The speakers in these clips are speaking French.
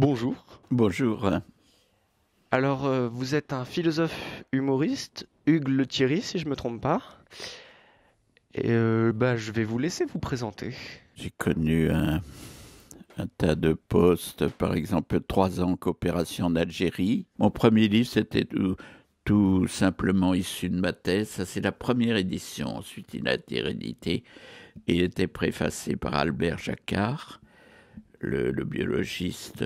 Bonjour. Bonjour. Alors, vous êtes un philosophe humoriste, Hugues Le Thierry, si je me trompe pas. Et je vais vous laisser vous présenter. J'ai connu un tas de postes, par exemple 3 ans coopération en Algérie. Mon premier livre, c'était tout simplement issu de ma thèse. Ça, c'est la première édition. Ensuite, il a été réédité et il était préfacé par Albert Jacquard, le biologiste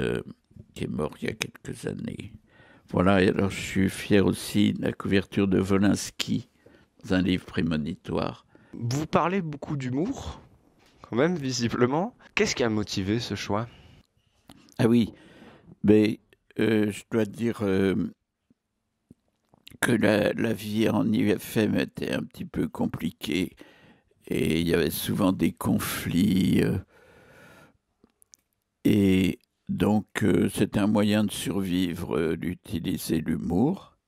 qui est mort il y a quelques années. Voilà, et alors je suis fier aussi de la couverture de Wolinski, dans un livre prémonitoire. Vous parlez beaucoup d'humour, quand même, visiblement. Qu'est-ce qui a motivé ce choix? Ah oui, mais je dois dire que la vie en IUFM était un petit peu compliquée et il y avait souvent des conflits et donc c'était un moyen de survivre d'utiliser l'humour.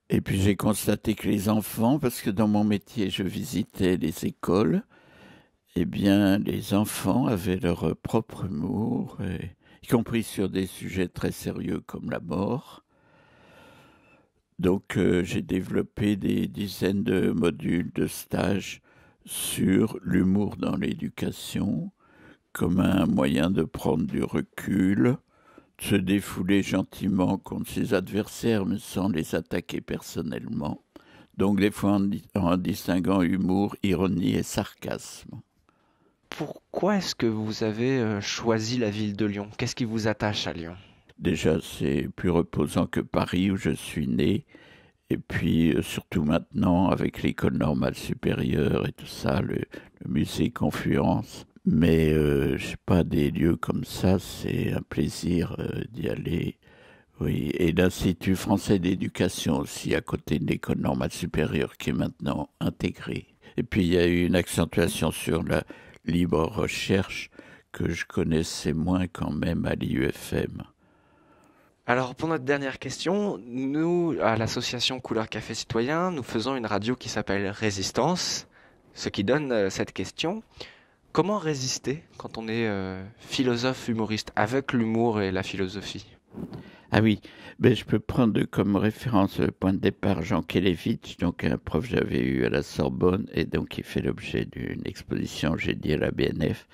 Et puis j'ai constaté que les enfants, parce que dans mon métier je visitais les écoles, eh bien les enfants avaient leur propre humour, y compris sur des sujets très sérieux comme la mort. Donc j'ai développé des dizaines de modules de stage sur l'humour dans l'éducation comme un moyen de prendre du recul, de se défouler gentiment contre ses adversaires mais sans les attaquer personnellement. Donc des fois en distinguant humour, ironie et sarcasme. Pourquoi est-ce que vous avez choisi la ville de Lyon? Qu'est-ce qui vous attache à Lyon? Déjà, c'est plus reposant que Paris où je suis né. Et puis, surtout maintenant, avec l'École normale supérieure et tout ça, le musée Confluence. Mais, je sais pas, des lieux comme ça, c'est un plaisir d'y aller. Oui, et l'Institut français d'éducation aussi, à côté de l'École normale supérieure, qui est maintenant intégrée. Et puis, il y a eu une accentuation sur la libre recherche que je connaissais moins quand même à l'IUFM. Alors, pour notre dernière question, nous, à l'association Couleur Café Citoyen, nous faisons une radio qui s'appelle Résistance, ce qui donne cette question. Comment résister quand on est philosophe humoriste avec l'humour et la philosophie? Ah oui, ben, je peux prendre comme référence le point de départ Jean Kelevitch, donc un prof que j'avais eu à la Sorbonne et donc qui fait l'objet d'une exposition, j'ai dit, à la BNF.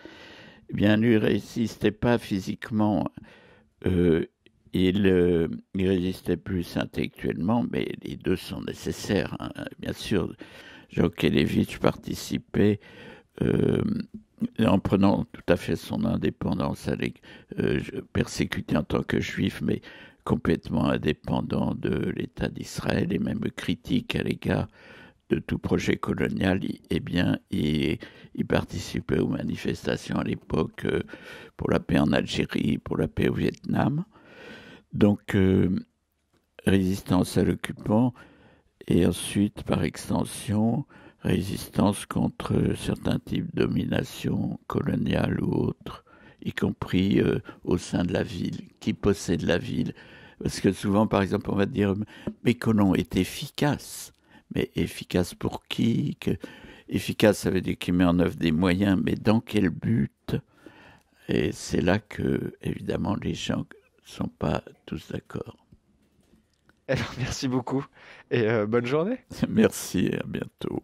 Eh bien, lui résistait pas physiquement, euh, il résistait plus intellectuellement, mais les deux sont nécessaires, hein. Bien sûr, Jean Kelevitch participait euh, en prenant tout à fait son indépendance, persécuté en tant que juif, mais complètement indépendant de l'État d'Israël et même critique à l'égard de tout projet colonial, eh bien, il participait aux manifestations à l'époque pour la paix en Algérie, pour la paix au Vietnam. Donc, résistance à l'occupant et ensuite, par extension, résistance contre certains types de domination coloniale ou autres, y compris au sein de la ville, qui possède la ville. Parce que souvent, par exemple, on va dire, mais Colomb est efficace. Mais efficace pour qui? Efficace, ça veut dire qu'il met en œuvre des moyens, mais dans quel but? Et c'est là que, évidemment, les gens ne sont pas tous d'accord. Alors, merci beaucoup et bonne journée. Merci et à bientôt.